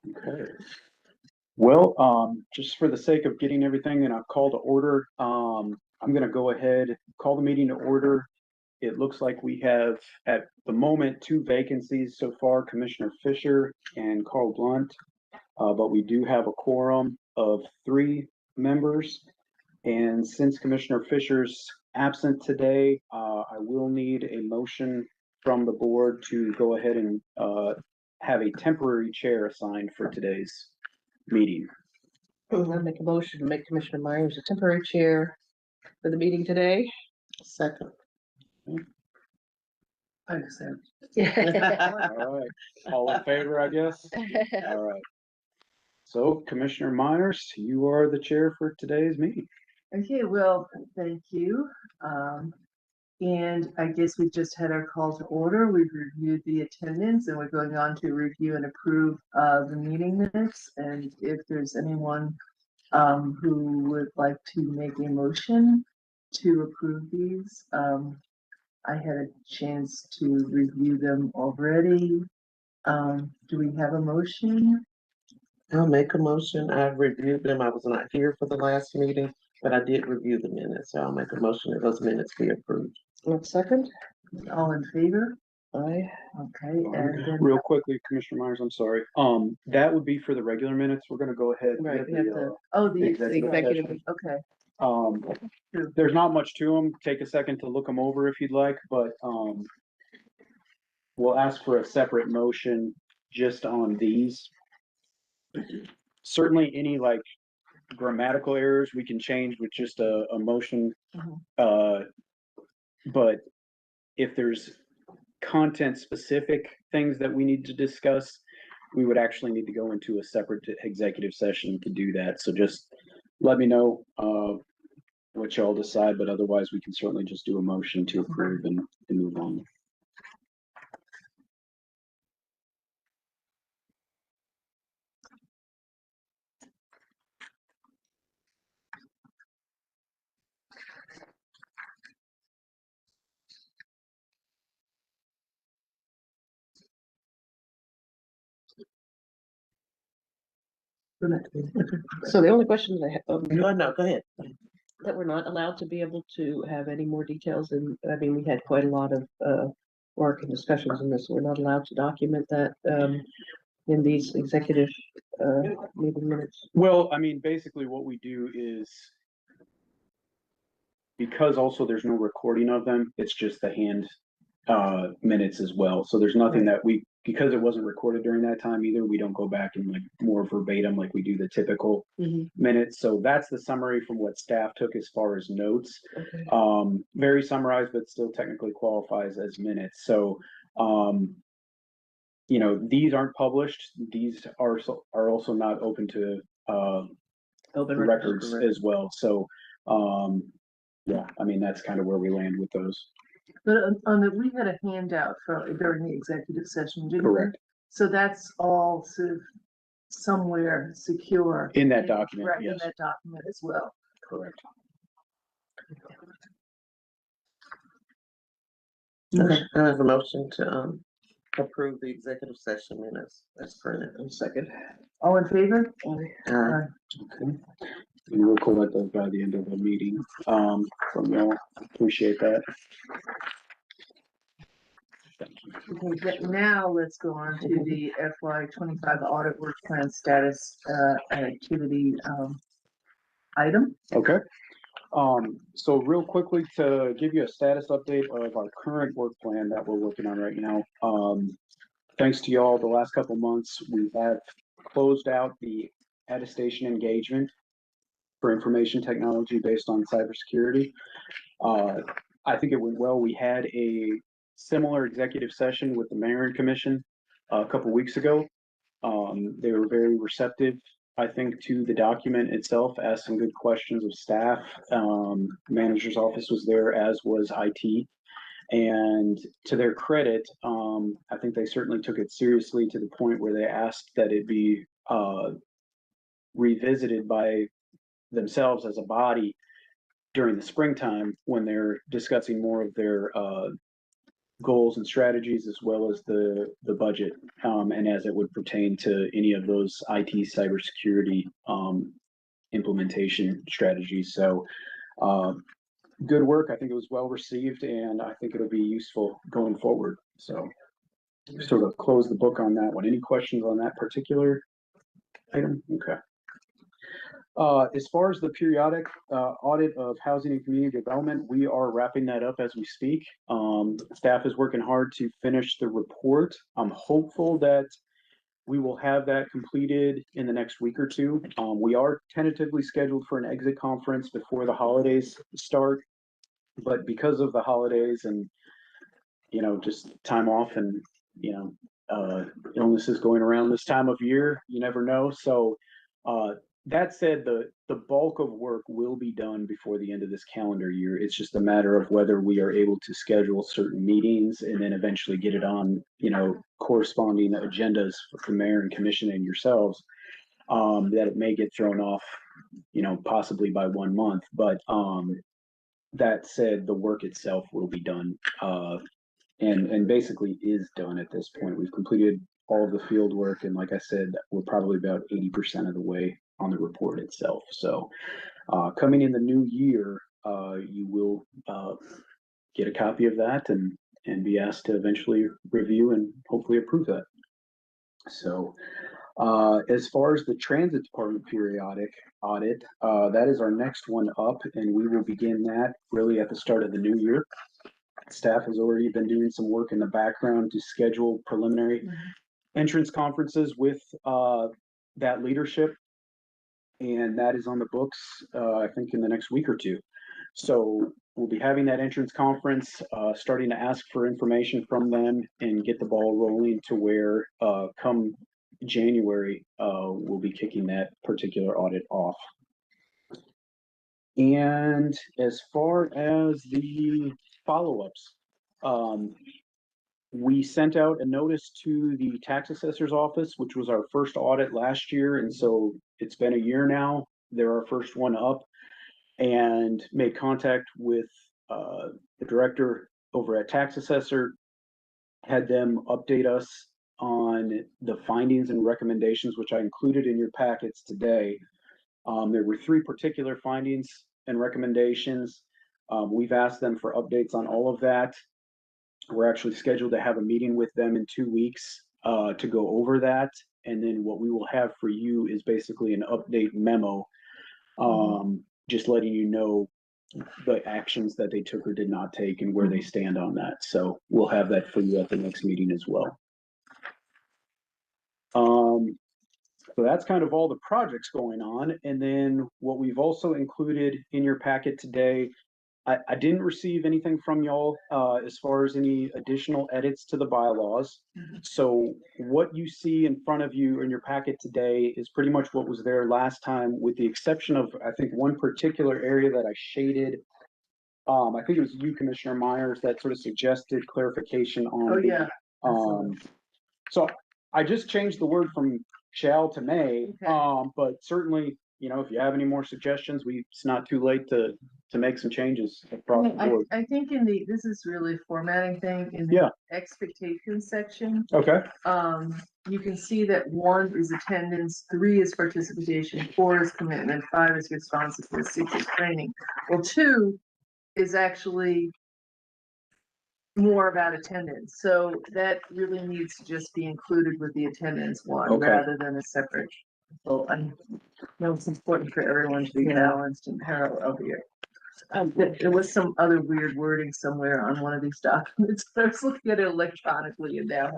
Okay. Well, just for the sake of getting everything in a call to order, I'm going to go ahead, call the meeting to order. It looks like we have at the moment 2 vacancies so far, Commissioner Fisher and Carl Blunt. But we do have a quorum of 3 members. And since Commissioner Fisher's absent today, I will need a motion from the board to go ahead and have a temporary chair assigned for today's meeting. I'll make a motion to make Commissioner Myers a temporary chair for the meeting today. Second. I understand. All right, all in favor, I guess? All right. So Commissioner Myers, you are the chair for today's meeting. Okay, well, thank you. And I guess we just had our call to order. We've reviewed the attendance and we're going on to review and approve the meeting minutes. And if there's anyone who would like to make a motion to approve these, I had a chance to review them already. Do we have a motion? I'll make a motion. I've reviewed them. I was not here for the last meeting, but I did review the minutes. So I'll make a motion that those minutes be approved. Second. All in favor? Aye. Okay, and then Real quickly, Commissioner Myers, I'm sorry. That would be for the regular minutes. We're gonna go ahead. Right, with we have the, to- oh, the executive executive, session. okay. There's not much to them. Take a second to look them over if you'd like, but we'll ask for a separate motion just on these. Certainly any like grammatical errors we can change with just a motion. But if there's content specific things that we need to discuss, we would actually need to go into a separate executive session to do that. So just let me know what y'all decide, but otherwise we can certainly just do a motion to approve and move on. So the only question that I have, No, go ahead. that we're not allowed to be able to have any more details, and I mean, we had quite a lot of work and discussions in this. We're not allowed to document that in these executive meeting minutes. Well, I mean, basically what we do is, because also there's no recording of them, it's just the hand minutes as well. So there's nothing that because it wasn't recorded during that time either, we don't go back and like more verbatim like we do the typical minutes. So that's the summary from what staff took as far as notes. Okay. Very summarized, but still technically qualifies as minutes. So you know, these aren't published. These are also not open to Open records as well. So yeah, I mean, that's kind of where we land with those. But on the, we had a handout during the executive session, didn't we? Correct. So that's all sort of somewhere secure. In that document, Right, yes. in that document as well. Correct. Okay, I have a motion to approve the executive session minutes as printed. Second. All in favor? Okay. And we'll collect those by the end of the meeting from y'all. Appreciate that. Okay, now let's go on to the FY25 audit work plan status and activity item. Okay. So real quickly to give you a status update of our current work plan that we're working on right now. Thanks to y'all, the last couple months, we have closed out the attestation engagement for information technology based on cybersecurity. I think it went well. We had a similar executive session with the Mayor and Commission a couple weeks ago. They were very receptive, I think, to the document itself, asked some good questions of staff. Manager's office was there, as was IT. And to their credit, I think they certainly took it seriously to the point where they asked that it be revisited by themselves as a body during the springtime when they're discussing more of their goals and strategies, as well as the budget, and as it would pertain to any of those IT cybersecurity implementation strategies. So good work. I think it was well received, and I think it'll be useful going forward. So sort of close the book on that one. Any questions on that particular item? Okay. As far as the periodic audit of housing and community development, we are wrapping that up as we speak. Staff is working hard to finish the report. I'm hopeful that we will have that completed in the next week or two. We are tentatively scheduled for an exit conference before the holidays start, but because of the holidays and, just time off and, illnesses going around this time of year, you never know. So, that said, the bulk of work will be done before the end of this calendar year. It's just a matter of whether we are able to schedule certain meetings and then eventually get it on, corresponding agendas for the mayor and commission and yourselves, that it may get thrown off, possibly by 1 month. But that said, the work itself will be done, and basically is done at this point. We've completed all of the field work, and like I said, we're probably about 80% of the way on the report itself. So coming in the new year, you will get a copy of that and be asked to eventually review and hopefully approve that. So as far as the transit department periodic audit, that is our next one up, and we will begin that really at the start of the new year. Staff has already been doing some work in the background to schedule preliminary entrance conferences with that leadership, and that is on the books, I think, in the next week or two. So we'll be having that entrance conference, starting to ask for information from them and get the ball rolling to where come January, we'll be kicking that particular audit off. And as far as the follow-ups, we sent out a notice to the tax assessor's office, which was our first audit last year. And so it's been a year now. They're our first one up, and made contact with the director over at tax assessor, had them update us on the findings and recommendations, which I included in your packets today. There were 3 particular findings and recommendations. We've asked them for updates on all of that. We're actually scheduled to have a meeting with them in 2 weeks to go over that. And then what we will have for you is basically an update memo, just letting you know the actions that they took or did not take and where they stand on that. So we'll have that for you at the next meeting as well. So that's kind of all the projects going on. And then what we've also included in your packet today, I didn't receive anything from y'all as far as any additional edits to the bylaws. So what you see in front of you in your packet today is pretty much what was there last time, with the exception of, I think, one particular area that I shaded. I think it was you, Commissioner Myers, that sort of suggested clarification on. Oh, yeah. So I just changed the word from shall to may, Okay. but certainly, if you have any more suggestions, it's not too late to make some changes across the board. I think this is really a formatting thing in Yeah. the expectation section. Okay. You can see that 1 is attendance, 3 is participation, 4 is commitment, 5 is responsiveness, 6 is training. Well, 2 is actually more about attendance. So that really needs to just be included with the attendance one, Okay. rather than a separate. So I know it's important for everyone to be balanced and parallel here. There was some other weird wording somewhere on one of these documents. I was looking at it electronically and now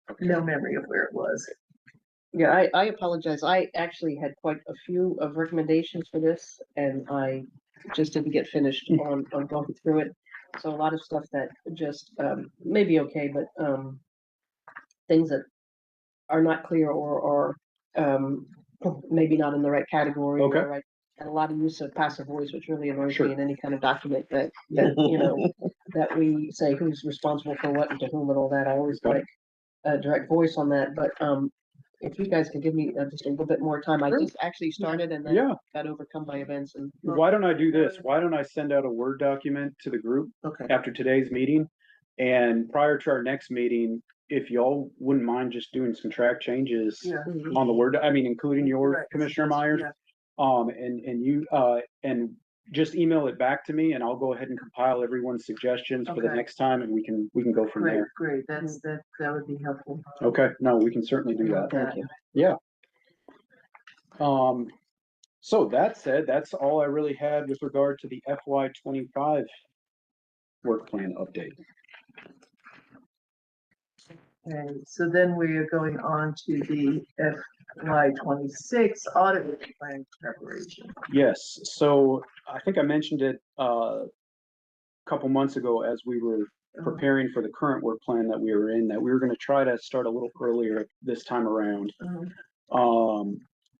have no memory of where it was. Yeah, I apologize. I actually had quite a few of recommendations for this, and I just didn't get finished on going through it. So a lot of stuff that just may be okay, but things that are not clear or maybe not in the right category. Okay. Right, and a lot of use of passive voice, which really annoys Sure. me in any kind of document that that we say who's responsible for what and to whom and all that. I always like a direct voice on that, but if you guys can give me just a little bit more time. I just actually started and then got overcome by events. And why don't I do this? Why don't I send out a Word document to the group Okay. after today's meeting? And prior to our next meeting, if y'all wouldn't mind just doing some track changes Yeah. on the Word, I mean, including your Right. Commissioner Myers, Yeah. and you, and just email it back to me and I'll go ahead and compile everyone's suggestions for the Okay. next time and we can go from Great, there. great. That would be helpful. Okay, no, we can certainly do that. Thank you. Yeah. So that said, that's all I really had with regard to the FY25 work plan update. Okay, so then we are going on to the FY26 audit plan preparation. Yes, so I think I mentioned it a couple months ago as we were preparing for the current work plan that we were in, that we were going to try to start a little earlier this time around.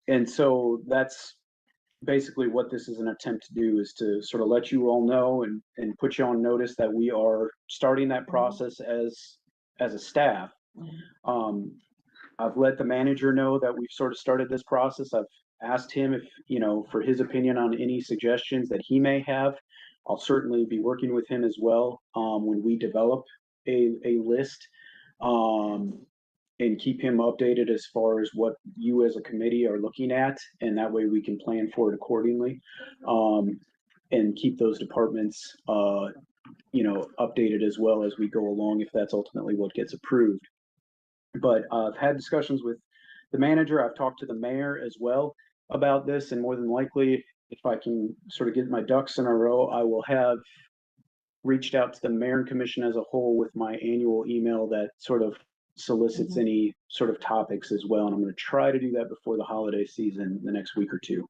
And so that's basically what this is an attempt to do, is to sort of let you all know and put you on notice that we are starting that process as a staff. I've let the manager know that we've sort of started this process. I've asked him if, for his opinion on any suggestions that he may have. I'll certainly be working with him as well, when we develop a list, and keep him updated as far as what you as a committee are looking at, and that way we can plan for it accordingly, and keep those departments, updated as well as we go along, if that's ultimately what gets approved. But I've had discussions with the manager. I've talked to the mayor as well about this, and more than likely, if I can sort of get my ducks in a row, I will have reached out to the mayor and commission as a whole with my annual email that sort of solicits any sort of topics as well. And I'm going to try to do that before the holiday season, the next week or two.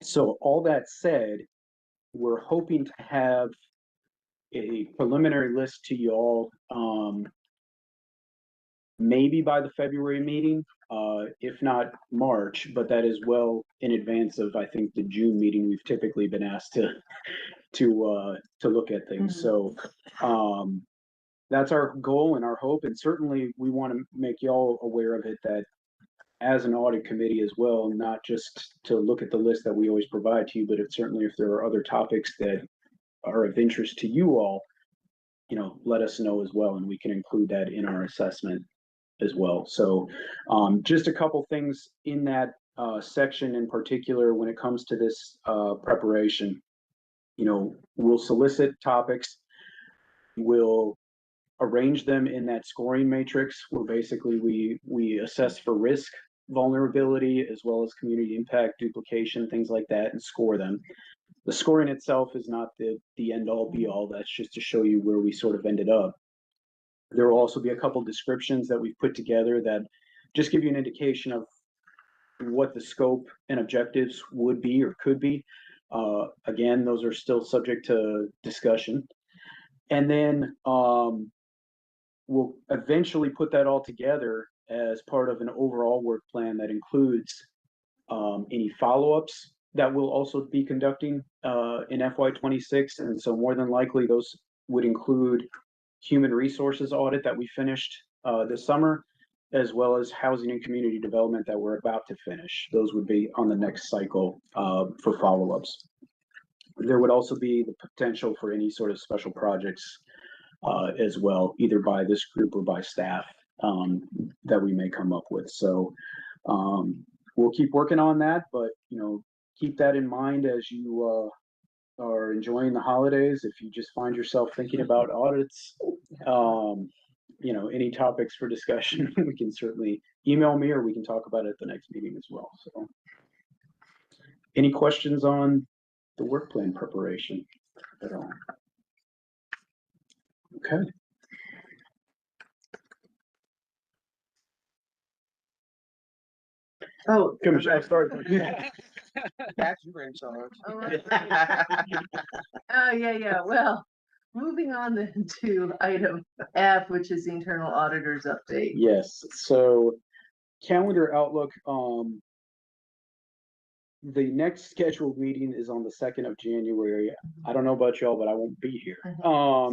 So all that said, we're hoping to have a preliminary list to you all, maybe by the February meeting, if not March, but that is well in advance of, I think, the June meeting we've typically been asked to look at things. So that's our goal and our hope, and certainly we want to make y'all aware of it, that as an audit committee as well, not just to look at the list that we always provide to you, but certainly if there are other topics that are of interest to you all, let us know as well, and we can include that in our assessment as well. So just a couple things in that section in particular when it comes to this preparation. We'll solicit topics, we'll arrange them in that scoring matrix where basically we assess for risk, vulnerability, as well as community impact, duplication, things like that, and score them. The scoring itself is not the end all be all. That's just to show you where we sort of ended up. There will also be a couple descriptions that we've put together that just give you an indication of what the scope and objectives would be or could be. Again, those are still subject to discussion. And then we'll eventually put that all together as part of an overall work plan that includes any follow-ups that we'll also be conducting in FY26. And so more than likely, those would include human resources audit that we finished this summer, as well as housing and community development that we're about to finish. Those would be on the next cycle for follow-ups. There would also be the potential for any sort of special projects as well, either by this group or by staff that we may come up with. So we'll keep working on that, but keep that in mind as you are enjoying the holidays. If you just find yourself thinking about audits, any topics for discussion, we can certainly email me or we can talk about it at the next meeting as well. So any questions on the work plan preparation at all? Okay. Oh, Commissioner, sorry. That's you're in charge. all right. Oh, yeah. Well, moving on then to item F, which is the internal auditor's update. Yes, so calendar outlook, the next scheduled meeting is on the 2nd of January. I don't know about y'all, but I won't be here.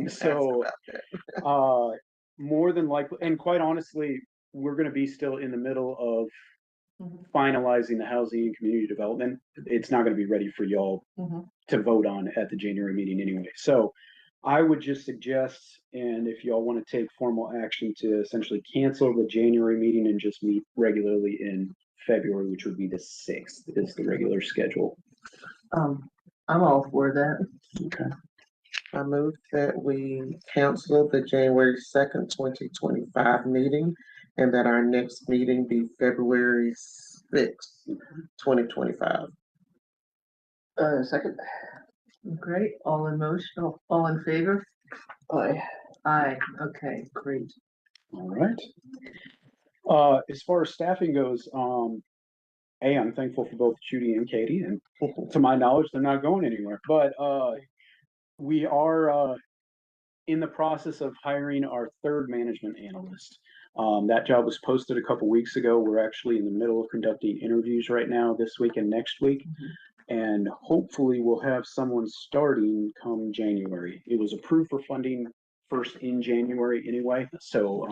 So more than likely, and quite honestly, we're going to be still in the middle of finalizing the housing and community development. It's not going to be ready for y'all to vote on at the January meeting anyway. So I would just suggest, and if y'all want to take formal action, to essentially cancel the January meeting and just meet regularly in February, which would be the 6th, is the regular schedule. I'm all for that. Okay. I move that we cancel the January 2nd, 2025 meeting, and that our next meeting be February 6th, 2025. Second. Great, all in motion, all in favor? Aye. Aye, okay, great. All right. As far as staffing goes, I'm thankful for both Judy and Katie, and to my knowledge, they're not going anywhere. But we are in the process of hiring our third management analyst. That job was posted a couple weeks ago. We're actually in the middle of conducting interviews right now this week and next week. And hopefully we'll have someone starting come January. It was approved for funding first in January anyway. So,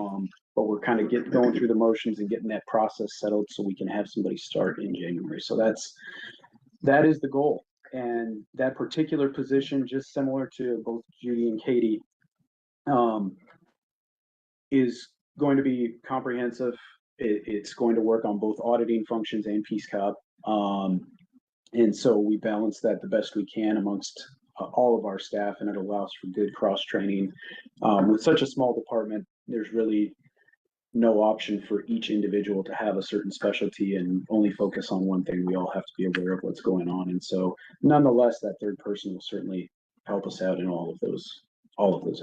but we're kind of going through the motions and getting that process settled so we can have somebody start in January. So that is the goal. And that particular position, just similar to both Judy and Katie, is going to be comprehensive. It's going to work on both auditing functions and PSCOP. And so we balance that the best we can amongst all of our staff, and it allows for good cross training. With such a small department, there's really no option for each individual to have a certain specialty and only focus on one thing. We all have to be aware of what's going on. And so nonetheless, that third person will certainly help us out in all of those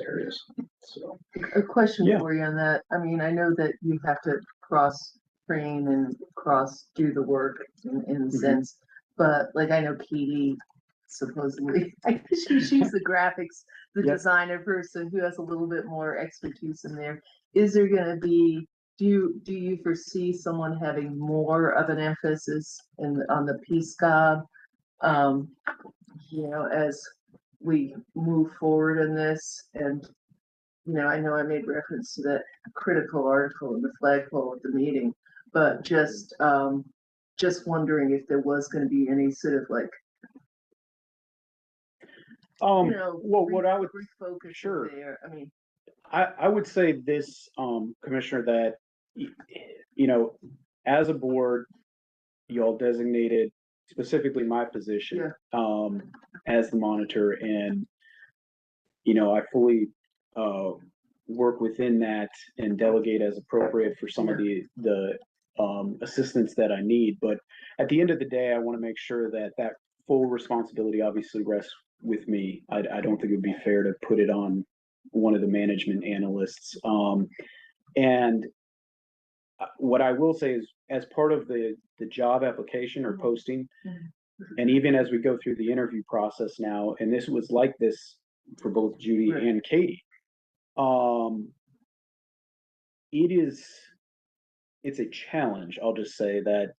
areas. So A question Yeah. for you on that. I mean, I know that you have to cross train and cross do the work in a sense, but like I know Katie supposedly, I guess she's the graphics, the Yep. designer person who has a little bit more expertise in there. Is there gonna be, do you foresee someone having more of an emphasis on the PSCOB? As we move forward in this, and I know I made reference to that critical article in the flagpole at the meeting, but just wondering if there was going to be any sort of like, well, what I would refocus sure. there. I mean, I would say this, Commissioner, that as a board, y'all designated specifically my position as the monitor, and I fully work within that and delegate as appropriate for some of the assistance that I need. But at the end of the day, I want to make sure that full responsibility obviously rests with me. I don't think it would be fair to put it on one of the management analysts. And what I will say is, as part of the job application or posting, and even as we go through the interview process now, and this was like this for both Judy and Katie, it's a challenge. I'll just say that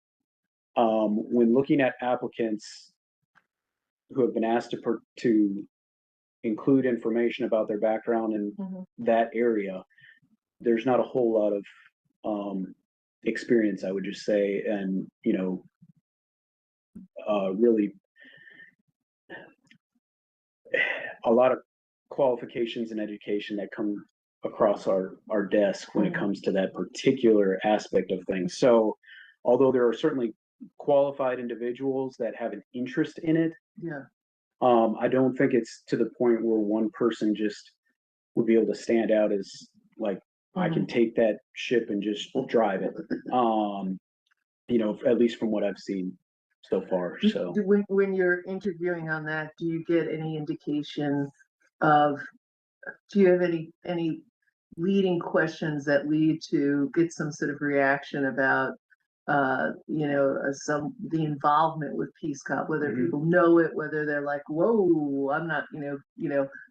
when looking at applicants who have been asked to include information about their background in that area, there's not a whole lot of experience, I would just say, and really a lot of qualifications and education that come across our desk when it comes to that particular aspect of things. So although there are certainly qualified individuals that have an interest in it, I don't think it's to the point where one person just would be able to stand out as like, I can take that ship and just drive it. At least from what I've seen so far. So when you're interviewing on that, do you get any indication of, do you have any leading questions that lead to get some sort of reaction about the involvement with PSCOP, whether people know it, whether they're like, whoa, I'm not,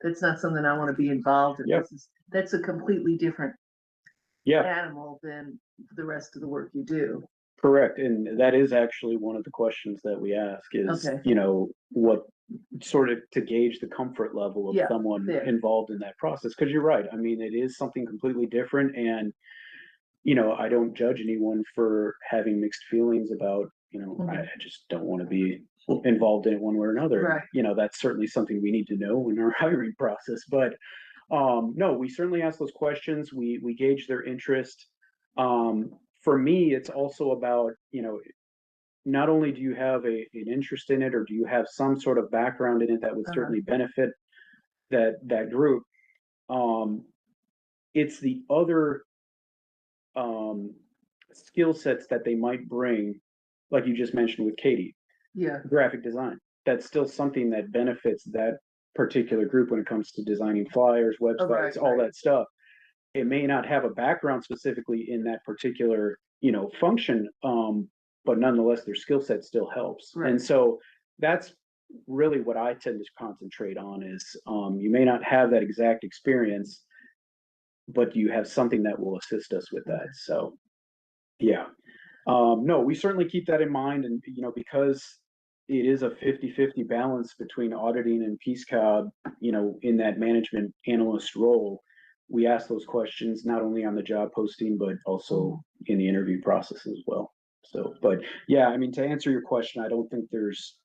that's not something I want to be involved in. That's a completely different animal than the rest of the work you do. Correct. And that is actually one of the questions that we ask is, what sort of to gauge the comfort level of someone involved in that process. Because you're right. I mean, it is something completely different. And, I don't judge anyone for having mixed feelings about, I just don't want to be involved in it one way or another. Right. You know, that's certainly something we need to know in our hiring process, but no, we certainly ask those questions. We gauge their interest. For me, it's also about, you know, not only do you have an interest in it, or do you have some sort of background in it that would certainly benefit that group. It's the other skill sets that they might bring, like you just mentioned with Katie, Yeah, graphic design. That's still something that benefits that particular group when it comes to designing flyers, websites, right, all right. that stuff. It may not have a background specifically in that particular, you know, function, but nonetheless, their skill set still helps. Right. And so that's really what I tend to concentrate on is, you may not have that exact experience, but you have something that will assist us with that. So, yeah. No, we certainly keep that in mind, and, you know, because it is a 50-50 balance between auditing and Peace Cobb, you know, in that management analyst role, we ask those questions not only on the job posting, but also in the interview process as well. So, but yeah, I mean, to answer your question, I don't think there's,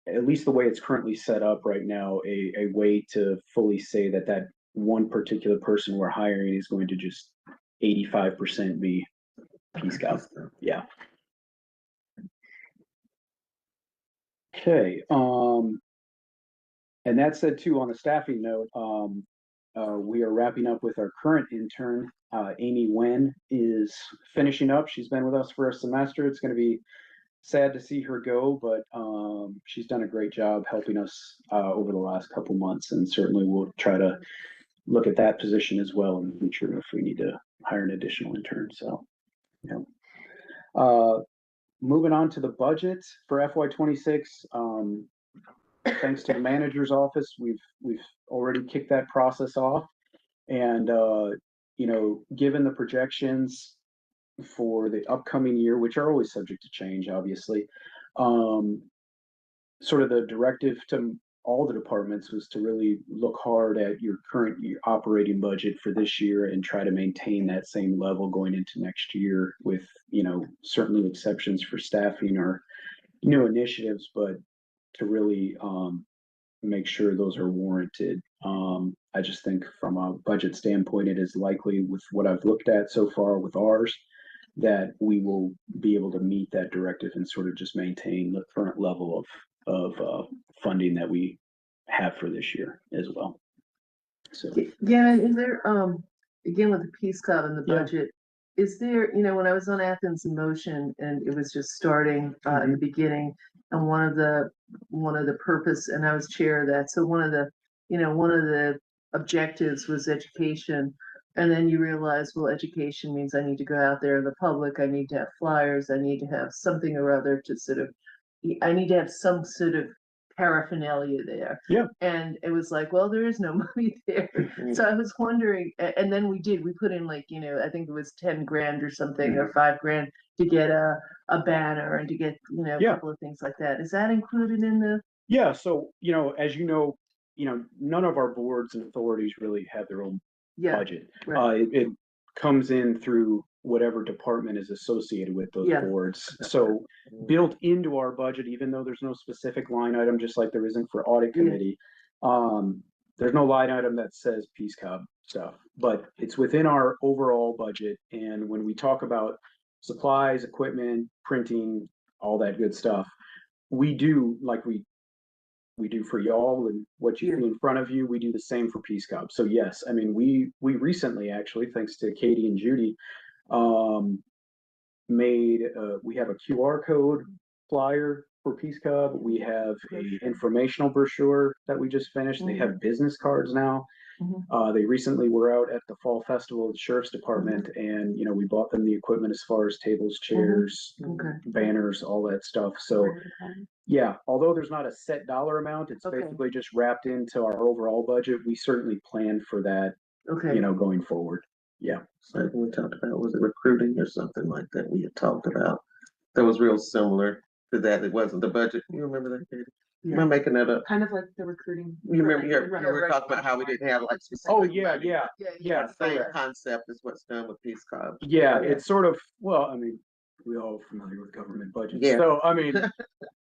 at least the way it's currently set up right now, a way to fully say that that one particular person we're hiring is going to just 85% be Peace Cobb. Yeah. Okay, and that said too, on a staffing note, we are wrapping up with our current intern. Amy Wen is finishing up. She's been with us for a semester. It's gonna be sad to see her go, but she's done a great job helping us over the last couple months, and certainly we'll try to look at that position as well in the future if we need to hire an additional intern. So, you know. Moving on to the budget for FY26, thanks to the manager's office, we've already kicked that process off, and you know, given the projections for the upcoming year, which are always subject to change, obviously, sort of the directive to all the departments was to really look hard at your current operating budget for this year and try to maintain that same level going into next year, with, you know, certainly exceptions for staffing or new initiatives, but to really make sure those are warranted. I just think from a budget standpoint, it is likely, with what I've looked at so far with ours, that we will be able to meet that directive and sort of just maintain the current level of funding that we have for this year as well. So, Yeah, is there, again, with the Peace Cobb and the Yeah. budget, is there, you know, when I was on Athens in Motion and it was just starting, in the beginning, and one of the purpose, and I was chair of that, so one of the objectives was education. And then you realize, well, education means I need to go out there in the public, I need to have flyers, I need to have something or other to sort of, I need to have some sort of paraphernalia there. Yeah. And it was like, well, there is no money there. So I was wondering, and then we put in, like, you know, I think it was 10 grand or something, or 5 grand to get a banner and to get, you know, a Yeah. couple of things like that. Is that included in the? Yeah, so, you know, as you know, none of our boards and authorities really have their own Yeah, budget. right. It comes in through whatever department is associated with those Yeah. boards. So built into our budget, even though there's no specific line item, just like there isn't for Audit Yeah. Committee, there's no line item that says Peace Cobb stuff, but it's within our overall budget. And when we talk about supplies, equipment, printing, all that good stuff, we do, like we do for y'all and what you Yeah. see in front of you, we do the same for Peace Cobb. So yes, I mean, we recently, actually, thanks to Katie and Judy, made, we have a QR code flyer for Peace Cobb. We have a informational brochure that we just finished. They have business cards now. They recently were out at the Fall Festival of the Sheriff's Department, and, you know, we bought them the equipment as far as tables, chairs, Okay. banners, all that stuff. So yeah, although there's not a set dollar amount, it's Okay. basically just wrapped into our overall budget. We certainly plan for that, Okay. you know, going forward. Yeah. So we talked about, was it recruiting or something like that we had talked about? That was real similar to that. It wasn't the budget. You remember that, Katie? Am I making that up? Kind of like the recruiting. You remember, you Right, were right. talking about how we didn't have like specific. Oh, yeah, money. yeah, Yeah. yeah. Same correct. concept as what's done with Peace Cobb. Yeah, it's sort of, well, I mean, we all familiar with government budgets. Yeah. So, I mean,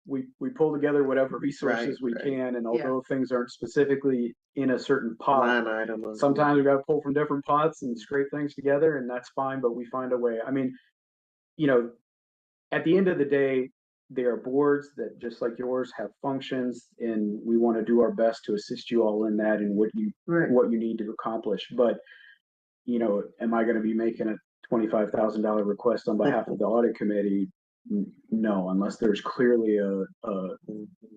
we pull together whatever resources Right, we right. can, and although things aren't specifically in a certain pot, Line item. sometimes we gotta pull from different pots and scrape things together, and that's fine, but we find a way. I mean, you know, at the end of the day, there are boards that, just like yours, have functions, and we want to do our best to assist you all in that and what you need to accomplish. But, you know, am I going to be making a $25,000 request on behalf of the audit committee? No, unless there's clearly a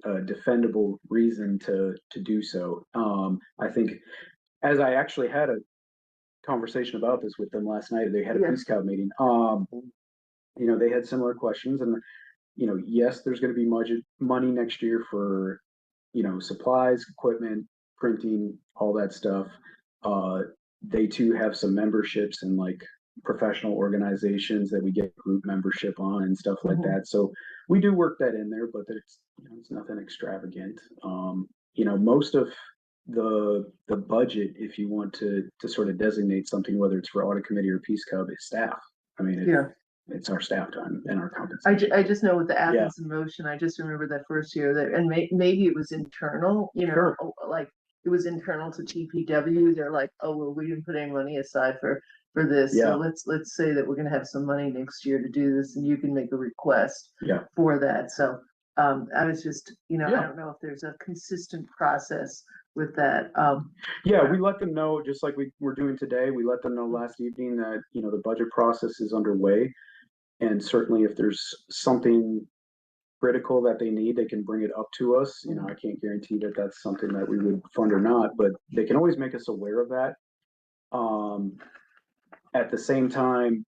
defendable reason to do so. I think, as I actually had a conversation about this with them last night, they had a Peace Cow meeting. You know, they had similar questions, and you know, yes, there's going to be money next year for, you know, supplies, equipment, printing, all that stuff. They too have some memberships and like professional organizations that we get group membership on and stuff like that. So we do work that in there, but it's, you know, it's nothing extravagant. You know, most of the budget, if you want to sort of designate something, whether it's for audit committee or Peace Cub, is staff. I mean, it's our staff time and our compensation. I just know with the Athens in Motion, I just remember that first year that, and maybe it was internal, you know, like it was internal to TPW. They're like, oh, well, we didn't put any money aside for this. So let's say that we're going to have some money next year to do this, and you can make a request for that. So I was just, you know, I don't know if there's a consistent process with that. We let them know, just like we were doing today. We let them know last evening that, you know, the budget process is underway. And certainly if there's something critical that they need, they can bring it up to us. You know, I can't guarantee that that's something that we would fund or not, but they can always make us aware of that. At the same time,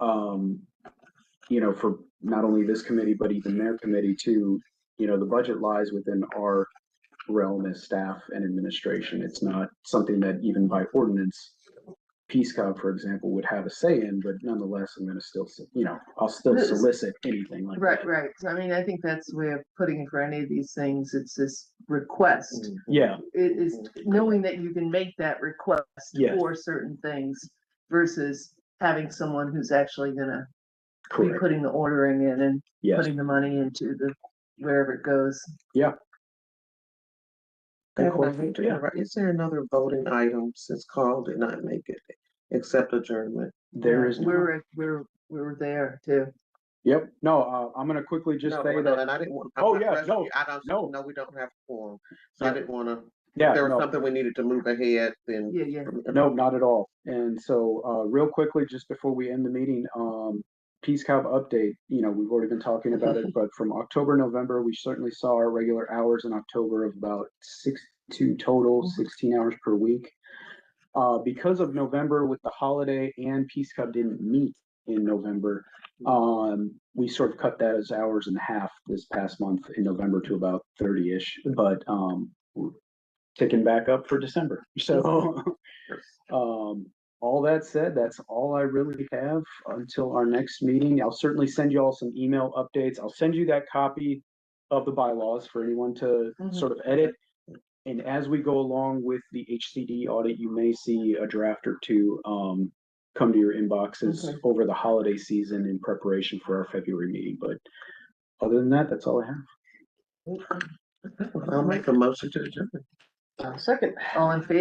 you know, for not only this committee, but even their committee too, you know, the budget lies within our realm as staff and administration. It's not something that even by ordinance, Peace Cub, for example, would have a say in, but nonetheless, I'm going to still, you know, I'll still solicit anything like that. Right. So, I mean, I think that's the way of putting it for any of these things. It's this request. Yeah. It is knowing that you can make that request for certain things versus having someone who's actually going to be putting the ordering in and putting the money into the wherever it goes. Yeah. Is there another voting item since Carl did not make it, except adjournment? There is. We were there too. Yep. No, I'm going to quickly just say that. And I didn't want. No, we don't have quorum. So I didn't want to. Yeah, if there was something we needed to move ahead, then no, not at all. And so, real quickly, just before we end the meeting, Peace Cub update. You know, we've already been talking about it, but from October, November, we certainly saw our regular hours in October of about 16 hours per week. Because of November with the holiday and Peace Cub didn't meet in November, we sort of cut those hours in half this past month in November to about 30-ish, but we're ticking back up for December. So all that said, that's all I really have until our next meeting. I'll certainly send you all some email updates. I'll send you that copy of the bylaws for anyone to sort of edit. And as we go along with the HCD audit, you may see a draft or two come to your inboxes over the holiday season in preparation for our February meeting. But other than that, that's all I have. I'll make a motion to adjourn. Second. All in favor?